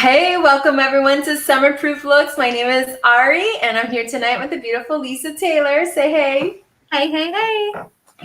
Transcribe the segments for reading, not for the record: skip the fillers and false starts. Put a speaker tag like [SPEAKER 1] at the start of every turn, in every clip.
[SPEAKER 1] Hey, welcome everyone to Summer Proof Looks. My name is Ari, and I'm here tonight with the beautiful Lisa Taylor. Say hey.
[SPEAKER 2] Hey, hey, hey.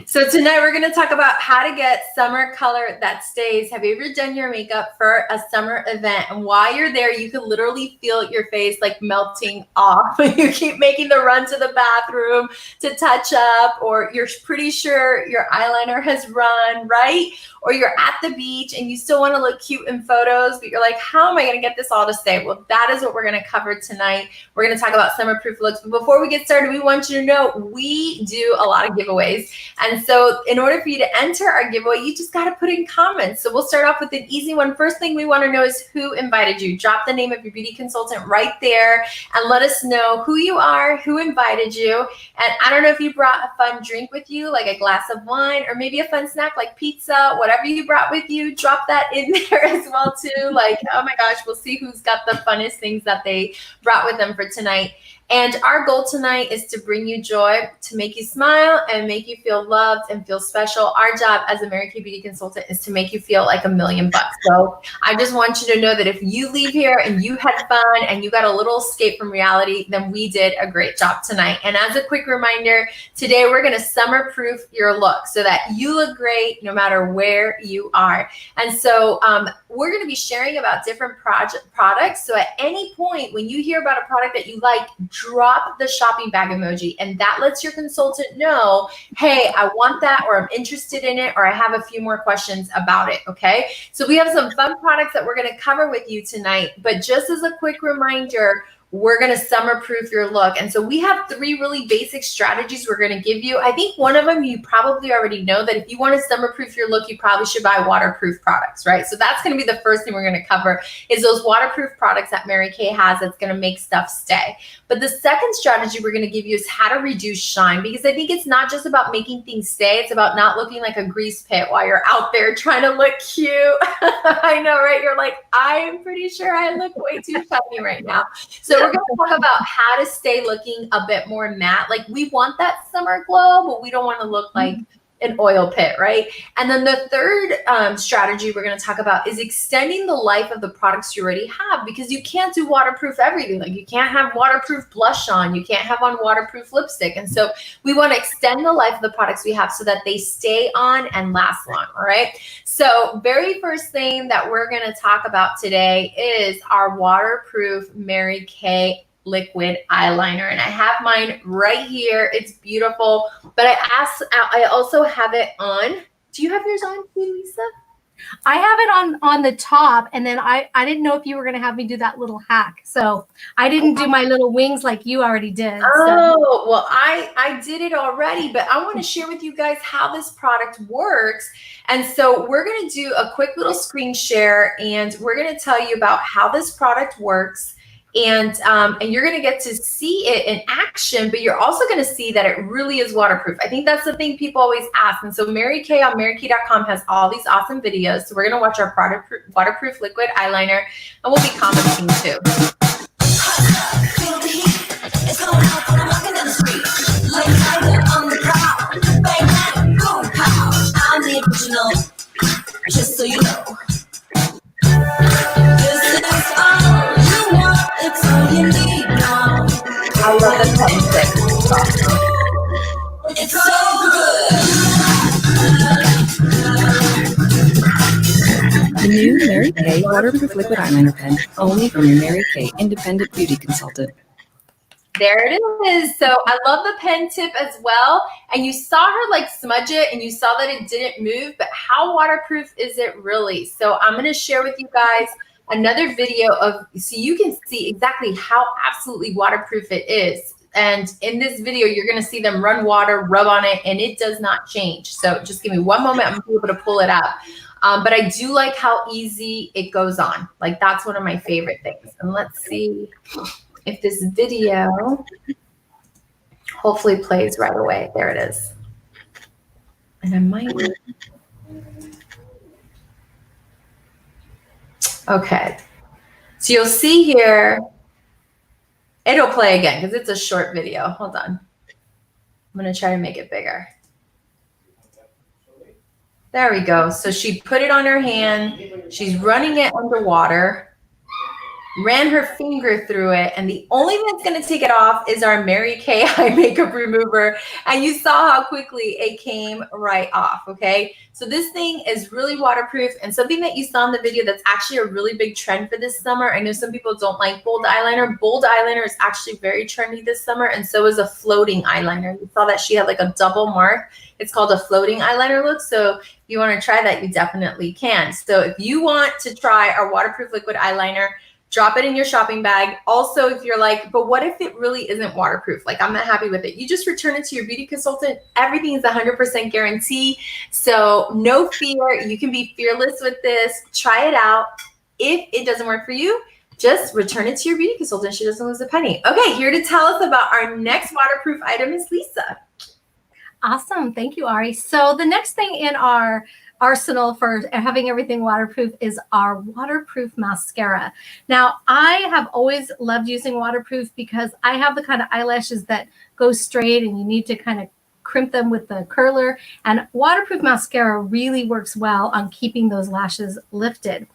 [SPEAKER 1] So tonight we're going to talk about how to get summer color that stays. Have you ever done your makeup for a summer event? And while you're there, you can literally feel your face like melting off. You keep making the run to the bathroom to touch up, or you're pretty sure your eyeliner has run, right? Or you're at the beach and you still want to look cute in photos, but you're like, how am I going to get this all to stay? Well, that is what we're going to cover tonight. We're going to talk about summer proof looks. But before we get started, we want you to know we do a lot of giveaways. And so in order for you to enter our giveaway, you just got to put in comments. So we'll start off with an easy one. First thing we want to know is who invited you. Drop the name of your beauty consultant right there and let us know who you are, who invited you. And I don't know if you brought a fun drink with you, like a glass of wine, or maybe a fun snack like pizza, whatever you brought with you, drop that in there as well too. Like, oh my gosh, we'll see who's got the funnest things that they brought with them for tonight. And our goal tonight is to bring you joy, to make you smile and make you feel loved and feel special. Our job as a Mary Kay Beauty Consultant is to make you feel like $1,000,000. So I just want you to know that if you leave here and you had fun and you got a little escape from reality, then we did a great job tonight. And as a quick reminder, today we're going to summer proof your look so that you look great no matter where you are. And so we're going to be sharing about different products. So at any point when you hear about a product that you like, drop the shopping bag emoji, and that lets your consultant know, hey, I want that, or I'm interested in it, or I have a few more questions about it, okay? So we have some fun products that we're gonna cover with you tonight, but just as a quick reminder, we're going to summer proof your look. And so we have 3 really basic strategies we're going to give you. I think one of them you probably already know, that if you want to summer proof your look, you probably should buy waterproof products, right? So that's going to be the first thing we're going to cover, is those waterproof products that Mary Kay has that's going to make stuff stay. But the second strategy we're going to give you is how to reduce shine, because I think it's not just about making things stay. It's about not looking like a grease pit while you're out there trying to look cute. I know, right? You're like, I'm pretty sure I look way too shiny right now. So we're going to talk about how to stay looking a bit more matte. Like, we want that summer glow, but we don't want to look like an oil pit, right? And then the third strategy we're going to talk about is extending the life of the products you already have, because you can't do waterproof everything. Like, you can't have waterproof blush on, you can't have on waterproof lipstick. And so we want to extend the life of the products we have so that they stay on and last long, all right? So very first thing that we're going to talk about today is our waterproof Mary Kay liquid eyeliner, and I have mine right here. It's beautiful, but I also have it on. Do you have yours on too, Lisa?
[SPEAKER 2] I have it on the top, and then I didn't know if you were going to have me do that little hack, so I didn't do my little wings like you already did.
[SPEAKER 1] Oh, well, I did it already, but I want to share with you guys how this product works. And so we're going to do a quick little screen share, and we're going to tell you about how this product works. And you're going to get to see it in action, but you're also going to see that it really is waterproof. I think that's the thing people always ask. And so Mary Kay on marykay.com has all these awesome videos. So we're going to watch our waterproof liquid eyeliner, and we'll be commenting too. I'm the original, just so you know. It's all you need now. I love the pen stick. It's so
[SPEAKER 3] good. The new Mary Kay waterproof liquid eyeliner pen, only from your Mary Kay independent beauty consultant.
[SPEAKER 1] There it is. So I love the pen tip as well. And you saw her like smudge it, and you saw that it didn't move, but how waterproof is it really? So I'm going to share with you guys another video so you can see exactly how absolutely waterproof it is. And in this video, you're going to see them run water, rub on it, and it does not change. So just give me one moment. I'm going to be able to pull it up. But I do like how easy it goes on. Like, that's one of my favorite things. And let's see if this video hopefully plays right away. There it is. And I might. Okay, so you'll see here, it'll play again because it's a short video. Hold on. I'm going to try to make it bigger. There we go. So she put it on her hand. She's running it underwater. ran her finger through it, and the only thing that's going to take it off is our Mary Kay eye makeup remover. And you saw how quickly it came right off, okay? So this thing is really waterproof, and something that you saw in the video that's actually a really big trend for this summer. I know some people don't like bold eyeliner. Bold eyeliner is actually very trendy this summer, and so is a floating eyeliner. You saw that she had like a double mark. It's called a floating eyeliner look. So if you want to try that, you definitely can. So if you want to try our waterproof liquid eyeliner, drop it in your shopping bag. Also, if you're like, but what if it really isn't waterproof? Like, I'm not happy with it. You just return it to your beauty consultant. Everything is 100% guarantee. So no fear. You can be fearless with this. Try it out. If it doesn't work for you, just return it to your beauty consultant. She doesn't lose a penny. Okay, here to tell us about our next waterproof item is Lisa.
[SPEAKER 2] Awesome. Thank you, Ari. So the next thing in our arsenal for having everything waterproof is our waterproof mascara. Now, I have always loved using waterproof because I have the kind of eyelashes that go straight and you need to kind of crimp them with the curler. And waterproof mascara really works well on keeping those lashes lifted.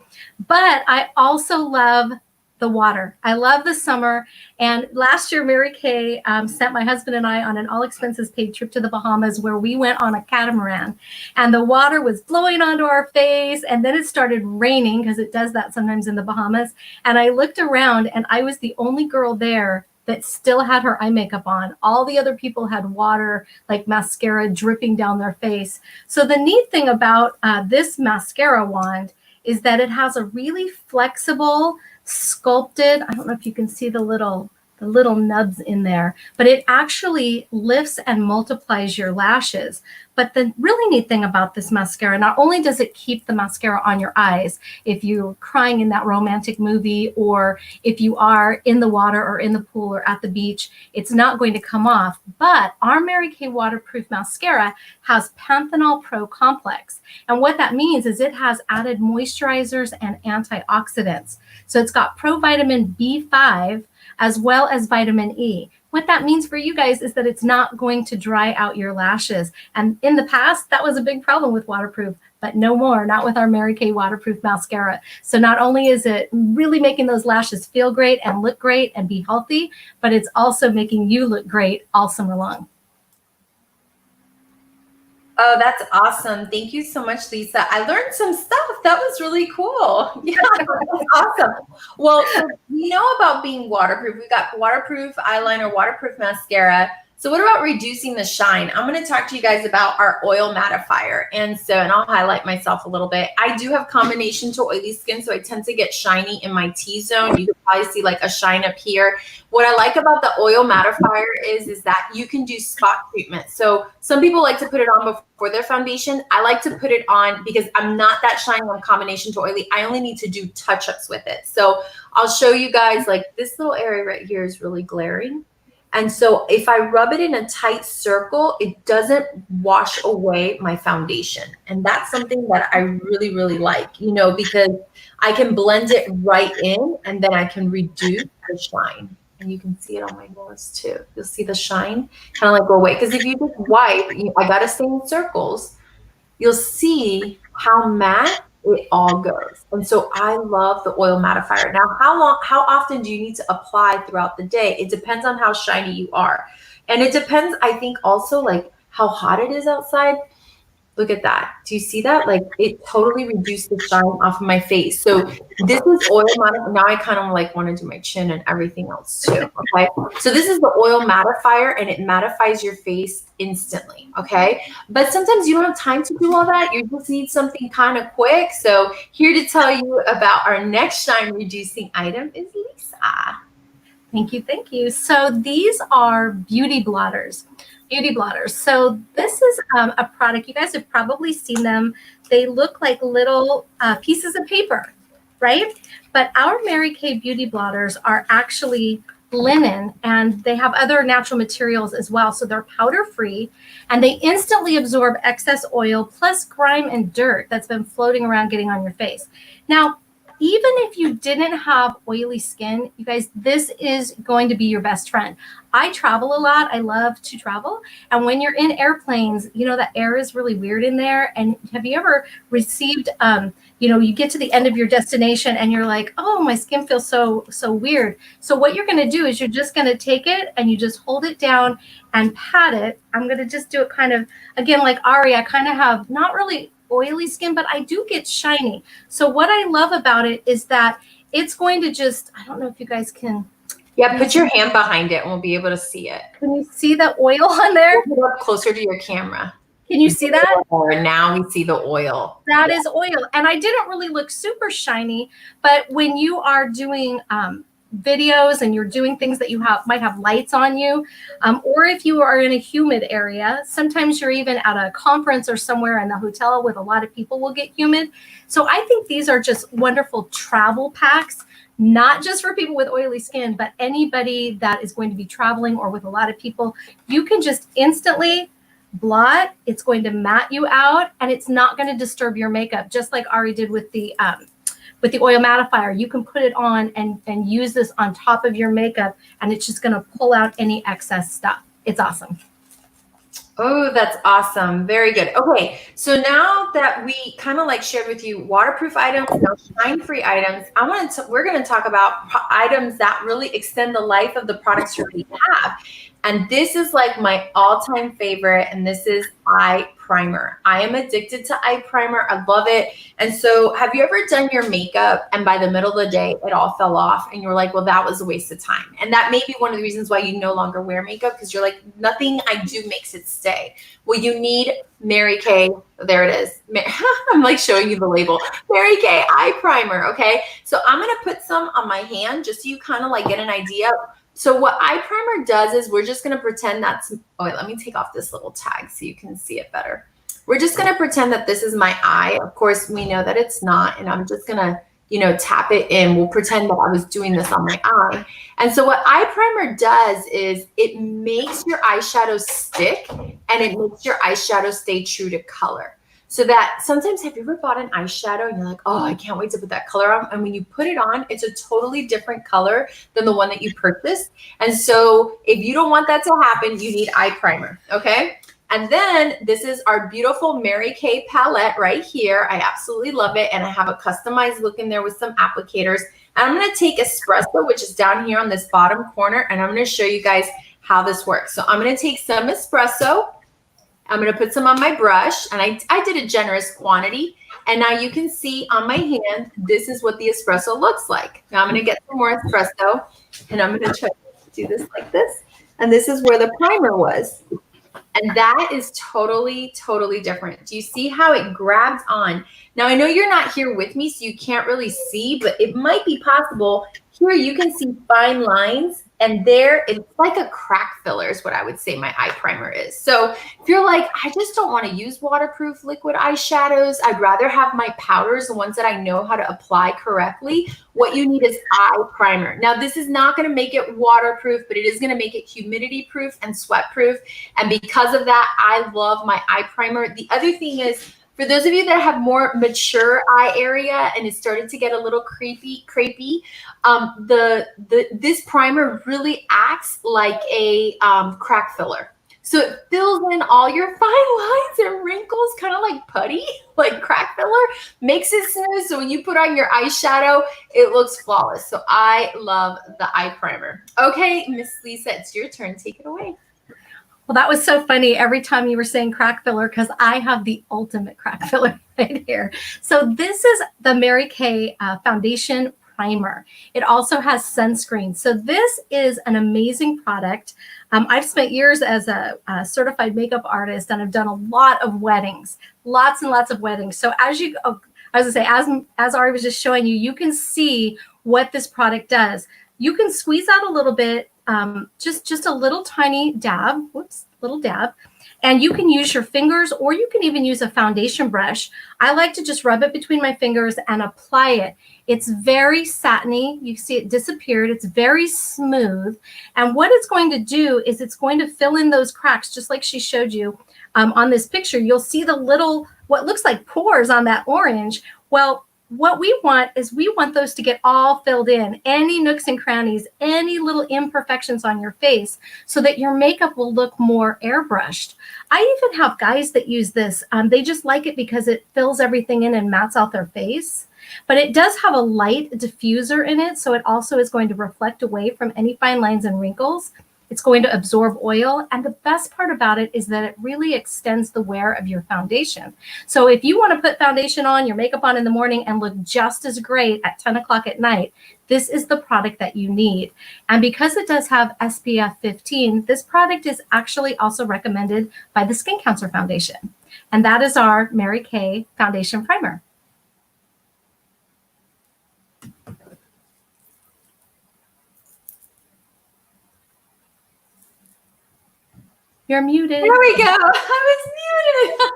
[SPEAKER 2] But I also love the water. I love the summer. And last year, Mary Kay sent my husband and I on an all expenses paid trip to the Bahamas where we went on a catamaran, and the water was blowing onto our face. And then it started raining because it does that sometimes in the Bahamas. And I looked around and I was the only girl there that still had her eye makeup on. All the other people had water, like mascara dripping down their face. So the neat thing about this mascara wand is that it has a really flexible, sculpted, I don't know if you can see the little nubs in there, but it actually lifts and multiplies your lashes. But the really neat thing about this mascara, not only does it keep the mascara on your eyes if you're crying in that romantic movie, or if you are in the water or in the pool or at the beach, it's not going to come off. But our Mary Kay waterproof mascara has Panthenol Pro Complex. And what that means is it has added moisturizers and antioxidants. So it's got provitamin B5 as well as vitamin E. What that means for you guys is that it's not going to dry out your lashes. And in the past, that was a big problem with waterproof, but no more, not with our Mary Kay waterproof mascara. So not only is it really making those lashes feel great and look great and be healthy, but it's also making you look great all summer long.
[SPEAKER 1] Oh, that's awesome. Thank you so much, Lisa. I learned some stuff. That was really cool. Yeah, that's awesome. Well, so we know about being waterproof. We got waterproof eyeliner, waterproof mascara. So what about reducing the shine? I'm going to talk to you guys about our oil mattifier. And I'll highlight myself a little bit. I do have combination to oily skin, so I tend to get shiny in my T-zone. You can probably see like a shine up here. What I like about the oil mattifier is that you can do spot treatment. So some people like to put it on before their foundation. I like to put it on because I'm not that shiny on combination to oily. I only need to do touch-ups with it. So I'll show you guys, like this little area right here is really glaring. And so if I rub it in a tight circle, it doesn't wash away my foundation. And that's something that I really, really like, you know, because I can blend it right in and then I can reduce the shine. And you can see it on my nose too. You'll see the shine kind of like go away. Because if you just wipe, I got to stay in circles, you'll see how matte it all goes. And so I love the oil mattifier. Now, how often do you need to apply throughout the day? It depends on how shiny you are. And it depends, I think, also like how hot it is outside. Look at that. Do you see that? Like it totally reduced the shine off of my face. So this is oil mattifier. Now I kind of like want to do my chin and everything else too. Okay. So this is the oil mattifier and it mattifies your face instantly. Okay. But sometimes you don't have time to do all that. You just need something kind of quick. So here to tell you about our next shine reducing item is Lisa.
[SPEAKER 2] Thank you. Thank you. So these are beauty blotters. So this is a product. You guys have probably seen them. They look like little pieces of paper, right? But our Mary Kay beauty blotters are actually linen, and they have other natural materials as well. So they're powder free, and they instantly absorb excess oil plus grime and dirt that's been floating around getting on your face. Now, even if you didn't have oily skin, you guys, this is going to be your best friend. I travel a lot. I love to travel. And when you're in airplanes, you know, the air is really weird in there. And have you ever received you get to the end of your destination and you're like, oh, my skin feels so weird. So what you're going to do is you're just going to take it and you just hold it down and pat it. I'm going to just do it kind of, again, like Ari, I kind of have not really oily skin, but I do get shiny. So what I love about it is that it's going to just, I don't know if you guys can.
[SPEAKER 1] Yeah, put your hand behind it and we'll be able to see it.
[SPEAKER 2] Can you see the oil on there?
[SPEAKER 1] Put it up closer to your camera.
[SPEAKER 2] Can you see that?
[SPEAKER 1] Now we see the oil.
[SPEAKER 2] That is oil. And I didn't really look super shiny, but when you are doing videos and you're doing things that you might have lights on you, or if you are in a humid area, sometimes you're even at a conference or somewhere in the hotel with a lot of people will get humid. So I think these are just wonderful travel packs, not just for people with oily skin, but anybody that is going to be traveling or with a lot of people. You can just instantly blot. It's going to matte you out, and it's not going to disturb your makeup, just like Ari did with the oil mattifier. You can put it on and use this on top of your makeup, and it's just going to pull out any excess stuff. It's awesome.
[SPEAKER 1] Oh, that's awesome. Very good. Okay, so now that we kind of like shared with you waterproof items, shine-free items, we're going to talk about items that really extend the life of the products you already have. And this is like my all-time favorite, and this is eye primer. I am addicted to eye primer. I love it. And so have you ever done your makeup and by the middle of the day, it all fell off and you were like, well, that was a waste of time. And that may be one of the reasons why you no longer wear makeup, because you're like, nothing I do makes it stay. Well, you need Mary Kay. There it is. I'm like showing you the label. Mary Kay eye primer. Okay. So I'm going to put some on my hand just so you kind of like get an idea. So what eye primer does is we're just going to pretend that's, oh, wait, let me take off this little tag so you can see it better. We're just going to pretend that this is my eye. Of course, we know that it's not, and I'm just going to, tap it in. We'll pretend that I was doing this on my eye. And so what eye primer does is it makes your eyeshadow stick and it makes your eyeshadow stay true to color. So that sometimes, have you ever bought an eyeshadow and you're like, oh, I can't wait to put that color on. And when you put it on, it's a totally different color than the one that you purchased. And so if you don't want that to happen, you need eye primer. Okay. And then this is our beautiful Mary Kay palette right here. I absolutely love it. And I have a customized look in there with some applicators. And I'm going to take espresso, which is down here on this bottom corner. And I'm going to show you guys how this works. So I'm going to take some espresso. I'm going to put some on my brush, and I did a generous quantity. And now you can see on my hand, this is what the espresso looks like. Now I'm going to get some more espresso, and I'm going to try to do this like this. And this is where the primer was. And that is totally, totally different. Do you see how it grabs on? Now, I know you're not here with me, so you can't really see, but it might be possible. Here you can see fine lines, and there it's like a crack filler is what I would say my eye primer is. So if you're like, I just don't want to use waterproof liquid eyeshadows, I'd rather have my powders, the ones that I know how to apply correctly, what you need is eye primer. Now, this is not going to make it waterproof, but it is going to make it humidity proof and sweat proof. And because of that, I love my eye primer. The other thing is, for those of you that have more mature eye area and it started to get a little crepey, this primer really acts like a crack filler. So it fills in all your fine lines and wrinkles, kind of like putty, like crack filler, makes it smooth. So when you put on your eyeshadow, it looks flawless. So I love the eye primer. Okay, Miss Lisa, it's your turn. Take it away.
[SPEAKER 2] Well, that was so funny every time you were saying crack filler, because I have the ultimate crack filler right here. So this is the Mary Kay foundation primer. It also has sunscreen. So this is an amazing product. I've spent years as a certified makeup artist, and I've done a lot of weddings, lots and lots of weddings. So as Ari was just showing you, you can see what this product does. You can squeeze out a little bit, just a little tiny dab, and you can use your fingers, or you can even use a foundation brush. I like to just rub it between my fingers and apply it. It's very satiny. You see it disappeared. It's very smooth. And what it's going to do is it's going to fill in those cracks, just like she showed you on this picture. You'll see the little, what looks like pores on that orange. Well, what we want is we want those to get all filled in, any nooks and crannies, any little imperfections on your face, so that your makeup will look more airbrushed. I even have guys that use this. They just like it because it fills everything in and mats out their face. But it does have a light diffuser in it, so it also is going to reflect away from any fine lines and wrinkles. It's going to absorb oil. And the best part about it is that it really extends the wear of your foundation. So if you want to put foundation on, your makeup on in the morning and look just as great at 10 o'clock at night, this is the product that you need. And because it does have SPF 15, this product is actually also recommended by the Skin Cancer Foundation. And that is our Mary Kay Foundation Primer. You're muted.
[SPEAKER 1] There we go. I was muted.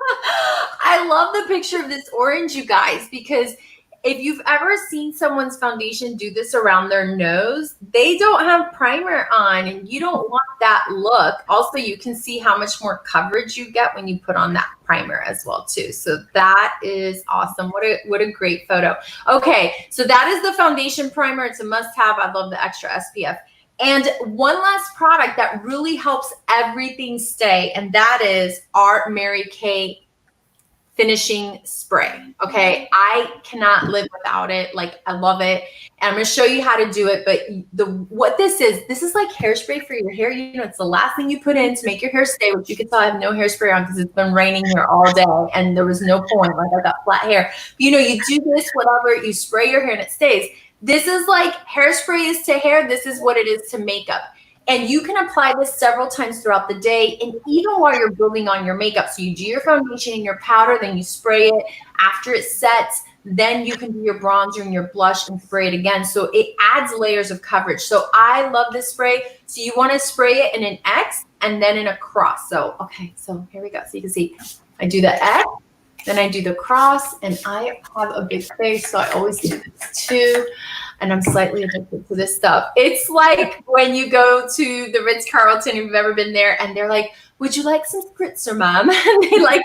[SPEAKER 1] I love the picture of this orange, you guys, because if you've ever seen someone's foundation do this around their nose, they don't have primer on, and you don't want that look. Also, you can see how much more coverage you get when you put on that primer as well too. So that is awesome. What a great photo. Okay, so that is the foundation primer. It's a must-have. I love the extra SPF. And one last product that really helps everything stay, and that is our Mary Kay finishing spray. Okay, I cannot live without it. Like, I love it, and I'm going to show you how to do it. But what this is like hairspray for your hair. You know, it's the last thing you put in to make your hair stay. Which you can tell I have no hairspray on because it's been raining here all day, and there was no point. Like, I got flat hair. But, you know, you do this, whatever, you spray your hair and it stays. This is like hairspray is to hair. This is what it is to makeup. And you can apply this several times throughout the day, and even while you're building on your makeup. So you do your foundation and your powder, then you spray it. After it sets, then you can do your bronzer and your blush and spray it again. So it adds layers of coverage. So I love this spray. So you want to spray it in an X and then in a cross. So, okay, so here we go. So you can see I do the X, then I do the cross, and I have a big face, so I always do this too. And I'm slightly addicted to this stuff. It's like when you go to the Ritz-Carlton, if you've ever been there, and they're like, would you like some spritzer, mom? And they like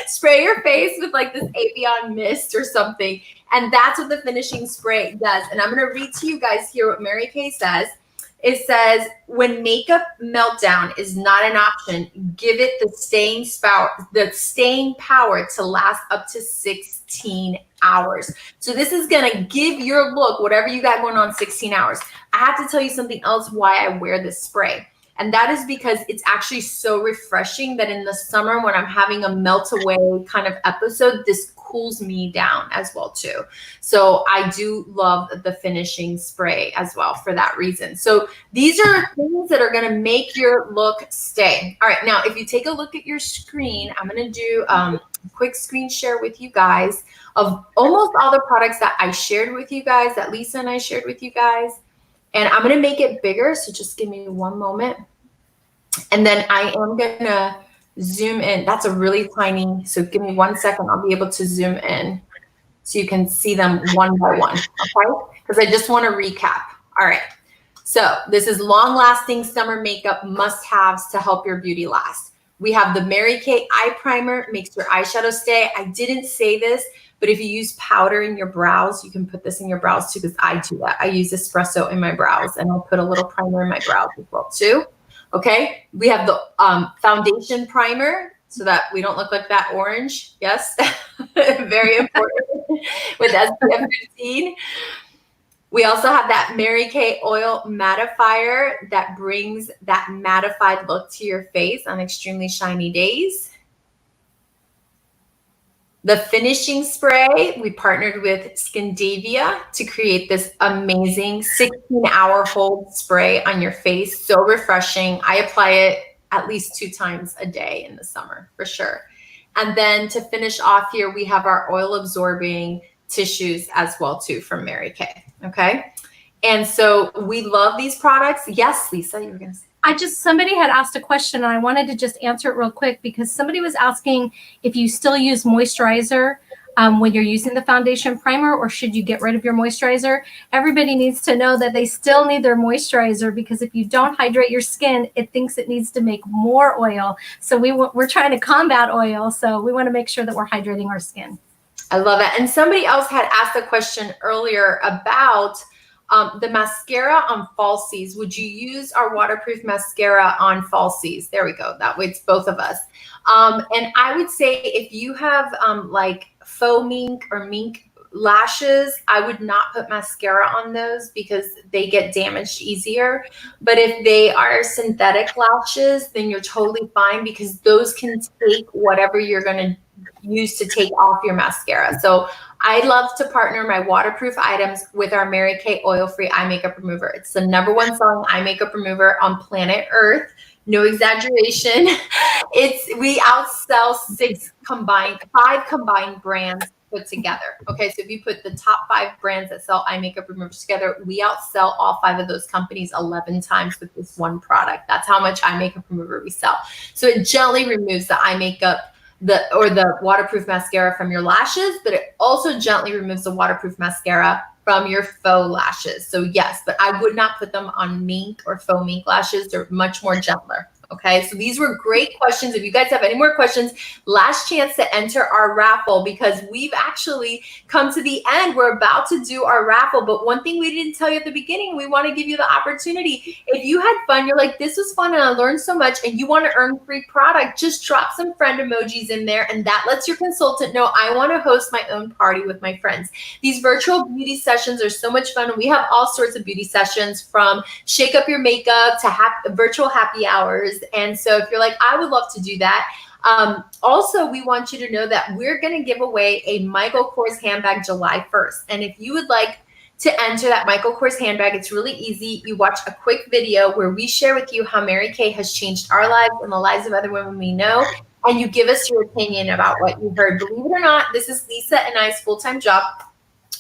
[SPEAKER 1] spray your face with like this Avion mist or something. And that's what the finishing spray does. And I'm going to read to you guys here what Mary Kay says. It says, when makeup meltdown is not an option, give it the staying power to last up to 16 hours. So this is going to give your look, whatever you got going on, 16 hours. I have to tell you something else why I wear this spray. And that is because it's actually so refreshing that in the summer when I'm having a melt away kind of episode, this cools me down as well too. So I do love the finishing spray as well for that reason. So these are things that are going to make your look stay. All right. Now, if you take a look at your screen, I'm going to do a quick screen share with you guys of almost all the products that I shared with you guys, that Lisa and I shared with you guys. And I'm going to make it bigger. So just give me one moment. And then I am going to zoom in. That's a really tiny, so give me 1 second. I'll be able to zoom in so you can see them one by one, okay? Because I just want to recap. All right. So this is long-lasting summer makeup must-haves to help your beauty last. We have the Mary Kay Eye Primer, makes your eyeshadow stay. I didn't say this, but if you use powder in your brows, you can put this in your brows too, because I do that. I use espresso in my brows, and I'll put a little primer in my brows as well too. Okay, we have the foundation primer so that we don't look like that orange. Yes, very important with SPF 15. We also have that Mary Kay Oil Mattifier that brings that mattified look to your face on extremely shiny days. The finishing spray, we partnered with Skindavia to create this amazing 16-hour hold spray on your face. So refreshing. I apply it at least 2 times a day in the summer for sure. And then to finish off here, we have our oil absorbing tissues as well too from Mary Kay. Okay. And so we love these products. Yes, Lisa, you were going to say.
[SPEAKER 2] Somebody had asked a question and I wanted to just answer it real quick because somebody was asking if you still use moisturizer when you're using the foundation primer, or should you get rid of your moisturizer? Everybody needs to know that they still need their moisturizer, because if you don't hydrate your skin, it thinks it needs to make more oil. So we're trying to combat oil. So we want to make sure that we're hydrating our skin.
[SPEAKER 1] I love it. And somebody else had asked a question earlier about the mascara on falsies. Would you use our waterproof mascara on falsies? There we go. That way it's both of us. And I would say if you have like faux mink or mink lashes, I would not put mascara on those because they get damaged easier. But if they are synthetic lashes, then you're totally fine because those can take whatever you're going to use to take off your mascara. So I love to partner my waterproof items with our Mary Kay oil-free eye makeup remover. It's the #1 selling eye makeup remover on planet Earth. No exaggeration. We outsell 5 combined brands put together. Okay, so if you put the top 5 brands that sell eye makeup removers together, we outsell all 5 of those companies 11 times with this one product. That's how much eye makeup remover we sell. So it gently removes the eye makeup, the waterproof mascara from your lashes, but it also gently removes the waterproof mascara from your faux lashes. So yes, but I would not put them on mink or faux mink lashes. They're much more gentler. Okay, so these were great questions. If you guys have any more questions, last chance to enter our raffle because we've actually come to the end. We're about to do our raffle, but one thing we didn't tell you at the beginning, we want to give you the opportunity. If you had fun, you're like, this was fun and I learned so much and you want to earn free product, just drop some friend emojis in there and that lets your consultant know I want to host my own party with my friends. These virtual beauty sessions are so much fun. We have all sorts of beauty sessions from shake up your makeup to virtual happy hours. And so if you're like, I would love to do that. Also, we want you to know that we're going to give away a Michael Kors handbag July 1st. And if you would like to enter that Michael Kors handbag, it's really easy. You watch a quick video where we share with you how Mary Kay has changed our lives and the lives of other women we know. And you give us your opinion about what you heard. Believe it or not, this is Lisa and I's full-time job.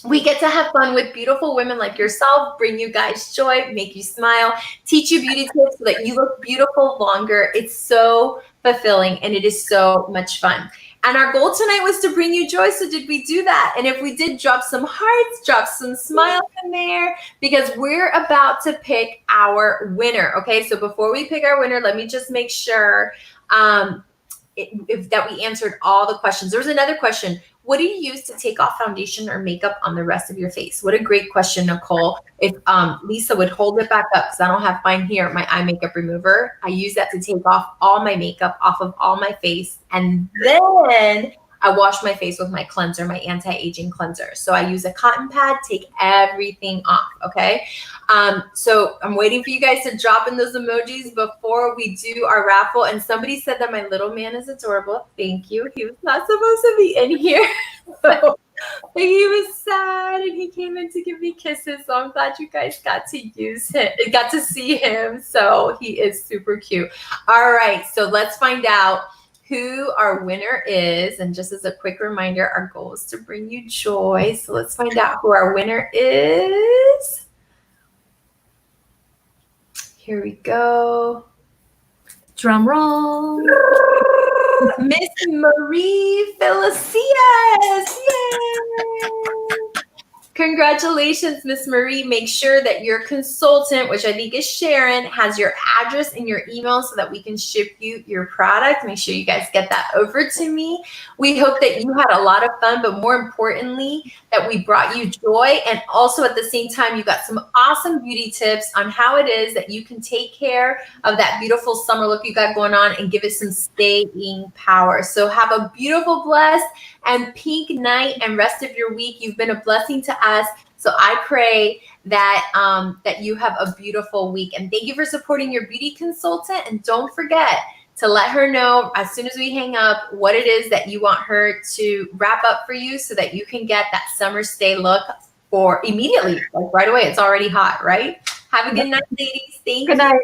[SPEAKER 1] We get to have fun with beautiful women like yourself, bring you guys joy, make you smile, teach you beauty tips so that you look beautiful longer. It's so fulfilling and it is so much fun. And our goal tonight was to bring you joy. So did we do that? And if we did, drop some hearts, drop some smiles in there because we're about to pick our winner. Okay, so before we pick our winner, let me just make sure that we answered all the questions. There was another question. What do you use to take off foundation or makeup on the rest of your face? What a great question, Nicole. If Lisa would hold it back up because I don't have mine here, my eye makeup remover. I use that to take off all my makeup off of all my face. And then I wash my face with my cleanser, my anti-aging cleanser. So I use a cotton pad, take everything off, okay? So I'm waiting for you guys to drop in those emojis before we do our raffle. And somebody said that my little man is adorable. Thank you. He was not supposed to be in here. So he was sad and he came in to give me kisses. So I'm glad you guys got to see him. So he is super cute. All right, so let's find out who our winner is. And just as a quick reminder, our goal is to bring you joy. So let's find out who our winner is. Here we go.
[SPEAKER 2] Drum roll.
[SPEAKER 1] Miss Marie Felicias. Yay! Congratulations, Miss Marie. Make sure that your consultant, which I think is Sharon, has your address and your email so that we can ship you your product. Make sure you guys get that over to me. We hope that you had a lot of fun, but more importantly, that we brought you joy. And also at the same time, you got some awesome beauty tips on how it is that you can take care of that beautiful summer look you got going on and give it some staying power. So have a beautiful, blessed, and pink night and rest of your week. You've been a blessing to us. So I pray that that you have a beautiful week. And thank you for supporting your beauty consultant. And don't forget to let her know as soon as we hang up what it is that you want her to wrap up for you so that you can get that summer stay look for immediately, like right away. It's already hot, right? Have a good night, ladies. Thank you.
[SPEAKER 2] Good night.